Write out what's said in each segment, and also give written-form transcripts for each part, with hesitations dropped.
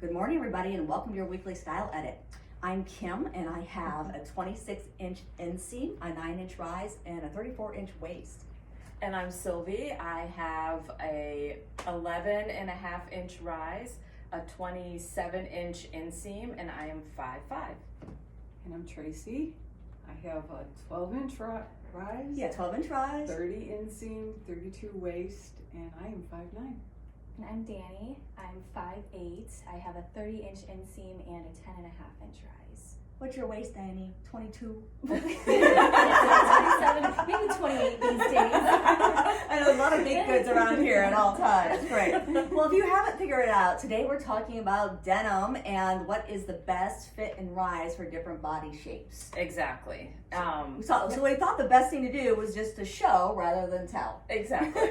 Good morning, everybody, and welcome to your weekly style edit. I'm Kim, and I have a 26-inch inseam, a 9-inch rise, and a 34-inch waist. And I'm Sylvie. I have a 11.5-inch rise, a 27-inch inseam, and I am 5'5". And I'm Tracy. I have a 12-inch rise. Yeah, 12-inch rise. 30 inseam, 32 waist, and I am 5'9". And I'm Danny. I'm 5'8". I have a 30-inch inseam and a 10.5-inch rise. What's your waist, Danny? 22? 27, maybe 28 these days. I know a lot of big goods around here at all times. Great. Well, if you haven't figured it out, today we're talking about denim and what is the best fit and rise for different body shapes. Exactly. So we thought the best thing to do was just to show rather than tell. Exactly.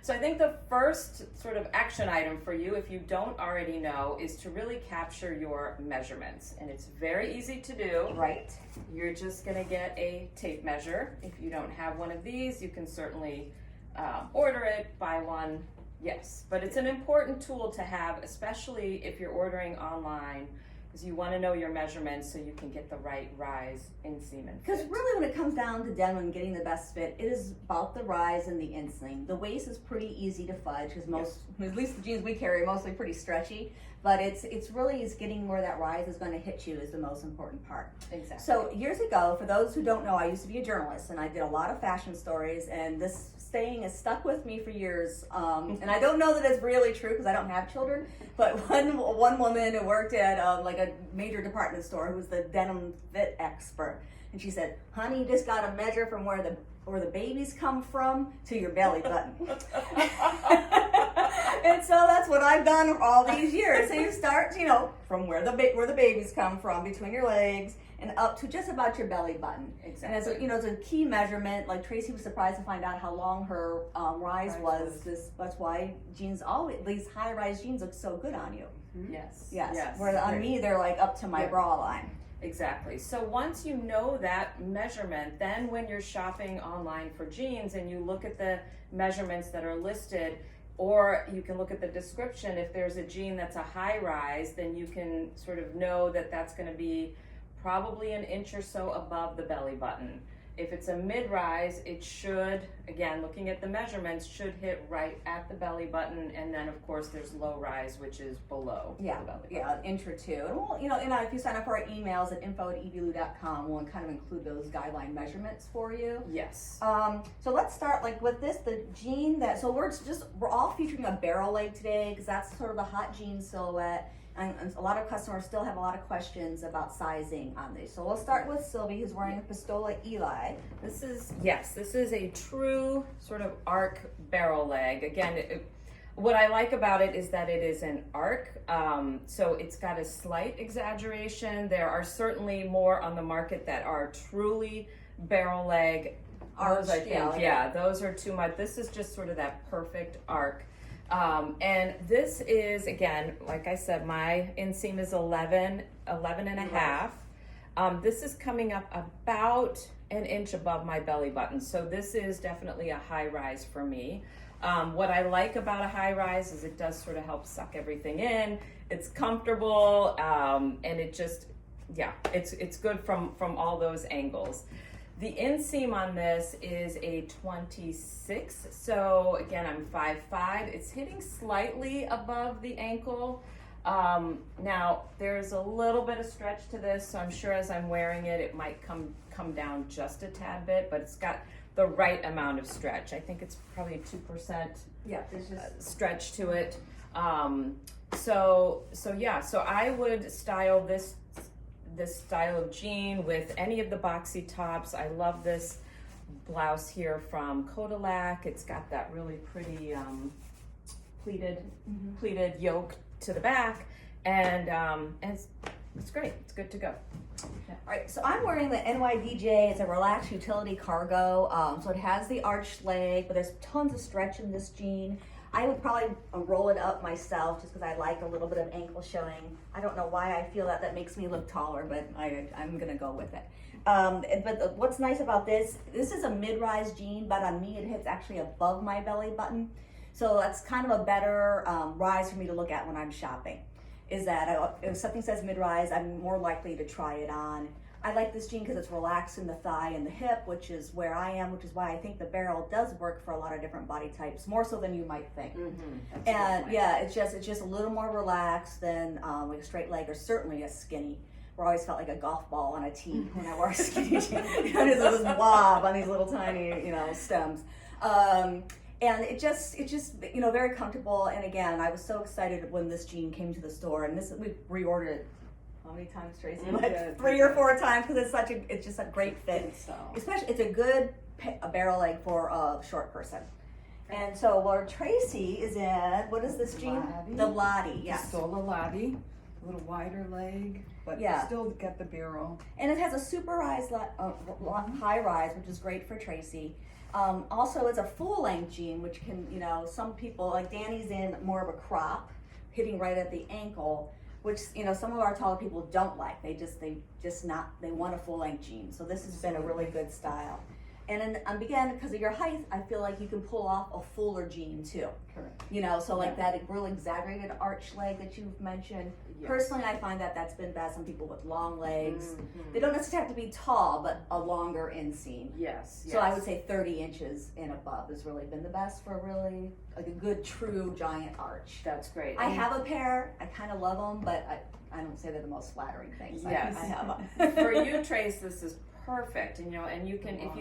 So I think the first sort of action item for you, if you don't already know, is to really capture your measurements. And it's very easy to do. Right. You're just going to get a tape measure. If you don't have one of these, you can certainly order it, buy one. Yes, but it's an important tool to have, especially if you're ordering online, because you want to know your measurements so you can get the right rise, inseam, and Because fit. really when it comes down to denim and getting the best fit, it is about the rise and the inseam. The waist is pretty easy to fudge because at least the jeans we carry, are mostly pretty stretchy. But it's getting where that rise is going to hit you is the most important part. Exactly. So years ago, for those who don't know, I used to be a journalist and I did a lot of fashion stories, and this saying has stuck with me for years. And I don't know that it's really true because I don't have children, but one woman who worked at like a major department store who was the denim fit expert, and she said, "Honey, you just got to measure from where the babies come from to your belly button." And so that's what I've done all these years. So you start, from where the babies come from, between your legs, and up to just about your belly button. Exactly. And it's a key measurement. Like Tracy was surprised to find out how long her rise was. That's why these high-rise jeans look so good on you. Mm-hmm. Yes. Where on me, they're like up to my bra line. Exactly. So once you know that measurement, then when you're shopping online for jeans and you look at the measurements that are listed, or you can look at the description, if there's a jean that's a high rise, then you can sort of know that that's going to be probably an inch or so above the belly button. If it's a mid-rise, it should, again, looking at the measurements, should hit right at the belly button, and then of course there's low rise, which is below the belly button. Yeah, an inch or two. And we'll, if you sign up for our emails at info@evielou.com, we'll kind of include those guideline measurements for you. Yes. So let's start with this, the jean we're all featuring a barrel leg today because that's sort of the hot jean silhouette. And a lot of customers still have a lot of questions about sizing on these. So we'll start with Sylvie, who's wearing a Pistola Eli. This is a true sort of arc barrel leg. Again, what I like about it is that it is an arc, so it's got a slight exaggeration. There are certainly more on the market that are truly barrel leg. Those, I think, those are too much. This is just sort of that perfect arc. And this is, again, like I said, my inseam is 11 and a half. This is coming up about an inch above my belly button. So this is definitely a high rise for me. What I like about a high rise is it does sort of help suck everything in. It's comfortable, and it just, it's good from all those angles. The inseam on this is a 26, so again, I'm 5'5". It's hitting slightly above the ankle. Now, there's a little bit of stretch to this, so I'm sure as I'm wearing it, it might come down just a tad bit, but it's got the right amount of stretch. I think it's probably a 2% stretch to it. So I would style this style of jean with any of the boxy tops. I love this blouse here from Kodalak. It's got that really pretty pleated yoke to the back, and it's great. It's good to go. All right, so I'm wearing the NYDJ. It's a relaxed utility cargo. So it has the arched leg, but there's tons of stretch in this jean. I would probably roll it up myself just because I like a little bit of ankle showing. I don't know why I feel that makes me look taller, but I'm going to go with it. But what's nice about this is a mid-rise jean, but on me it hits actually above my belly button. So that's kind of a better rise for me to look at when I'm shopping. is that if something says mid-rise, I'm more likely to try it on. I like this jean because it's relaxed in the thigh and the hip, which is where I am, which is why I think the barrel does work for a lot of different body types, more so than you might think. And yeah, it's just a little more relaxed than like a straight leg or certainly a skinny. Where I always felt like a golf ball on a tee when I wore a skinny jean. There's this wob on these little tiny, stems. And it just, very comfortable. And again, I was so excited when this jean came to the store, and we reordered it. How many times, Tracy? Like 3 or 4 times, because it's just a great fit. Especially, it's a good barrel leg for a short person. And so, where Tracy is in, what is this jean? The Lottie, yeah. Still the Lottie, a little wider leg, but still get the barrel. And it has a super high rise, which is great for Tracy. Also, it's a full length jean, which can, some people, like Danny's in more of a crop, hitting right at the ankle, which, some of our taller people don't like. They want a full length jean. So this has been a really good style. And again, because of your height, I feel like you can pull off a fuller jean too. Correct. So like that real exaggerated arch leg that you've mentioned. Yes. Personally, I find that that's been best on people with long legs. They don't necessarily have to be tall, but a longer inseam. Yes. So I would say 30 inches and above has really been the best for really like a good, true giant arch. That's great. I have a pair. I kind of love them, but I don't say they're the most flattering things. Yes. I have them. For you, Trace, this is perfect, and you can, if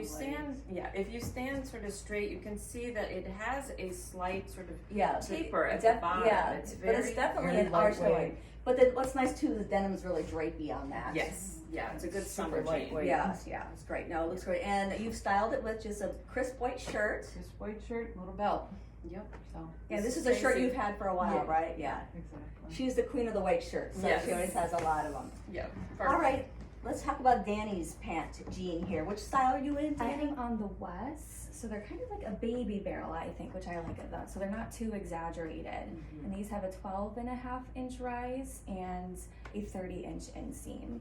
you stand sort of straight, you can see that it has a slight sort of taper at the bottom. Yeah, it's but it's definitely an arch leg. But then what's nice too, the denim is really drapey on that. Yes, yeah, it's a good summer jean. Yeah, it's great. No, it looks great. And you've styled it with just a crisp white shirt. Crisp white shirt, little belt. Yep. So yeah, this is a shirt you've had for a while, right? Yeah, exactly. She's the queen of the white shirts, so she always has a lot of them. Yeah. All right. Let's talk about Danny's pant jean here. Which style are you in, Danny? I am on the West, so they're kind of like a baby barrel, I think, which I like of them. So they're not too exaggerated. And these have a 12.5-inch rise and a 30-inch inseam.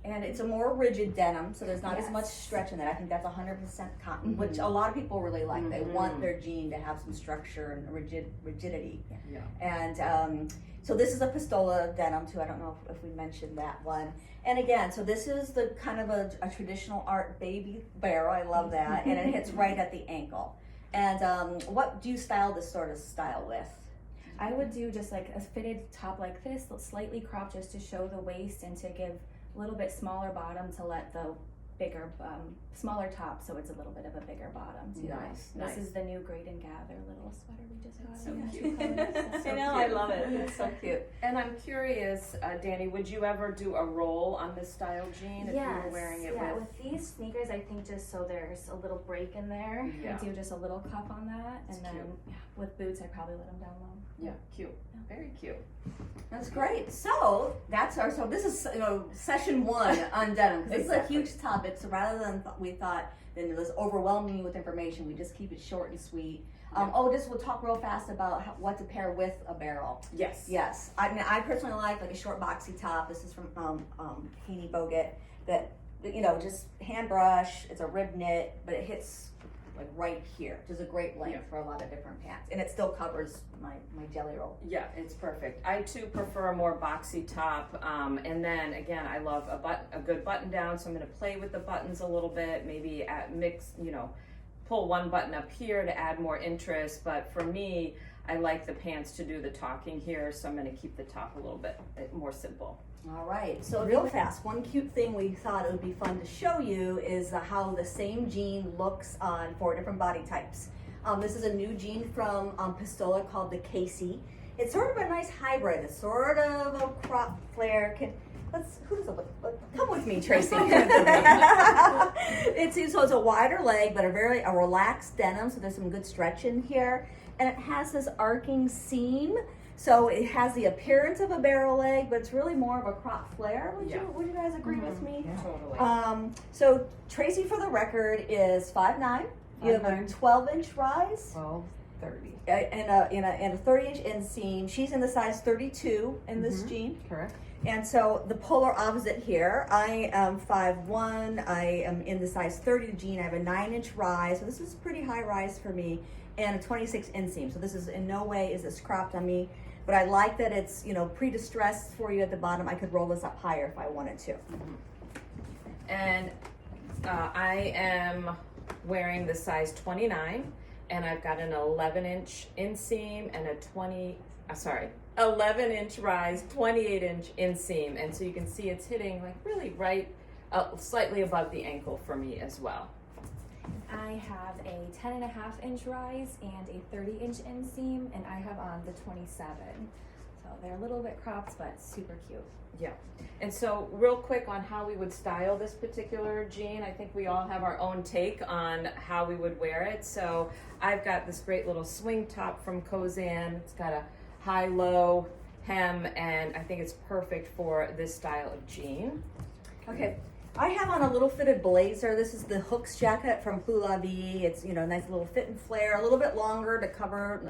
And it's a more rigid denim, so there's not as much stretch in it. I think that's 100% cotton, which a lot of people really like. They want their jean to have some structure and rigidity. Yeah. And so this is a pistola denim too. I don't know if we mentioned that one. And again, so this is the kind of a traditional art baby barrel. I love that. And it hits right at the ankle. And what do you style this sort of style with? I would do just like a fitted top like this, slightly cropped just to show the waist and to give a little bit smaller bottom to let the bigger, smaller top, so it's a little bit of a bigger bottom too. This is the new Great and Gather little sweater we just got. So cute. I know, I love it. It's so cute. And I'm curious, Danny, would you ever do a roll on this style jean if you were wearing it with these sneakers? I think just so there's a little break in there. I do just a little cuff on that, and then with boots, I probably let them down low. Yeah, cute. Very cute. That's great. So this is session 1 on denim. This is a huge topic. So rather than we thought then it was overwhelming you with information, we just keep it short and sweet. We'll talk real fast about what to pair with a barrel. Yes. I mean, I personally like a short boxy top. This is from Haney Bogut. That just hand brush. It's a rib knit, but it hits like right here, which is a great length for a lot of different pants, and it still covers my jelly roll. Yeah, it's perfect. I too prefer a more boxy top, and then again, I love a good button down. So I'm going to play with the buttons a little bit, maybe pull one button up here to add more interest. But for me, I like the pants to do the talking here, so I'm going to keep the top a little bit more simple. All right, so real fast, one cute thing we thought it would be fun to show you is how the same jean looks on 4 different body types. This is a new jean from Pistola called the Casey. It's sort of a nice hybrid. It's sort of a crop flare. Who does it look? Come with me, Tracy. It's a wider leg, but a relaxed denim, so there's some good stretch in here. And it has this arcing seam. So it has the appearance of a barrel leg, but it's really more of a crop flare. Would you guys agree with me? Yeah. Totally. So Tracy, for the record, is 5'9". You have a 12-inch rise. 12.30. And a 30-inch inseam. She's in the size 32 in this jean. Correct. And so the polar opposite here, I am 5'1". I am in the size 30 jean. I have a 9-inch rise. So this is pretty high rise for me. And a 26 inseam. So this is in no way is this cropped on me. but I like that it's, you know, pre-distressed for you at the bottom. I could roll this up higher if I wanted to. And I am wearing the size 29, and I've got an 11-inch inseam and a 11-inch rise, 28-inch inseam, and so you can see it's hitting like really right, slightly above the ankle for me as well. I have a 10.5-inch rise and a 30-inch inseam, and I have on the 27. So they're a little bit cropped, but super cute. Yeah. And so real quick on how we would style this particular jean, I think we all have our own take on how we would wear it. So I've got this great little swing top from Kozan. It's got a high-low hem, and I think it's perfect for this style of jean. Okay. I have on a little fitted blazer. This is the Hooks jacket from Hula V. It's, you know, a nice little fit and flare, a little bit longer to cover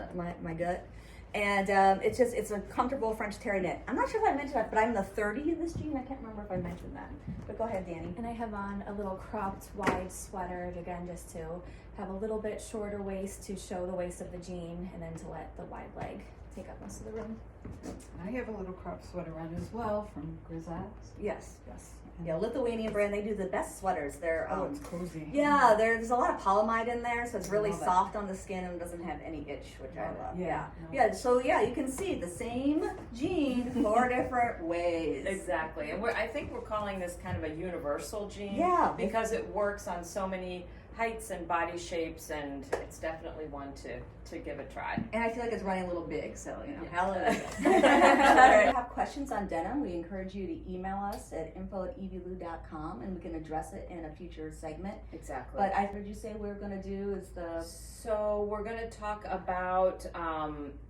my gut. And it's a comfortable French terry knit. I'm not sure if I mentioned that, but I'm the 30 in this jean. I can't remember if I mentioned that. But go ahead, Danny. And I have on a little cropped wide sweater, again, just to have a little bit shorter waist to show the waist of the jean, and then to let the wide leg take up most of the room. I have a little crop sweater on as well from Grisaille's. Yes. Yeah, Lithuanian brand. They do the best sweaters. They're It's cozy. yeah, there's a lot of polyamide in there, so it's really Love it. soft on the skin and doesn't have any itch, which I Love it. love. Yeah. Yeah. So yeah, you can see the same jean 4 different ways. Exactly. And I think we're calling this kind of a universal jean. Yeah. Because it works on so many heights and body shapes, and it's definitely one to give a try. And I feel like it's running a little big, so you know. Yeah. Hallelujah. If you have questions on denim, we encourage you to email us at info@evielou.com, and we can address it in a future segment. Exactly. But I heard you say we're going to do is the So we're going to talk about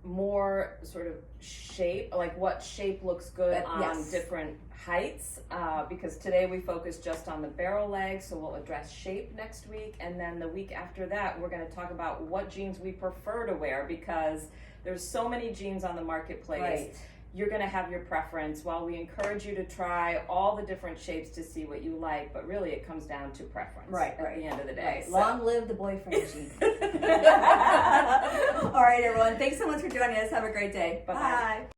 more sort of shape, like what shape looks good on yes. different heights, because today we focused just on the barrel leg, so we'll address shape next week, and then the week after that we're going to talk about what jeans we prefer to wear, because there's so many jeans on the marketplace. Right. You're going to have your preference. While we encourage you to try all the different shapes to see what you like, but really it comes down to preference at the end of the day. Right. So. Long live the boyfriend jean. All right, everyone. Thanks so much for joining us. Have a great day. Bye-bye. Bye.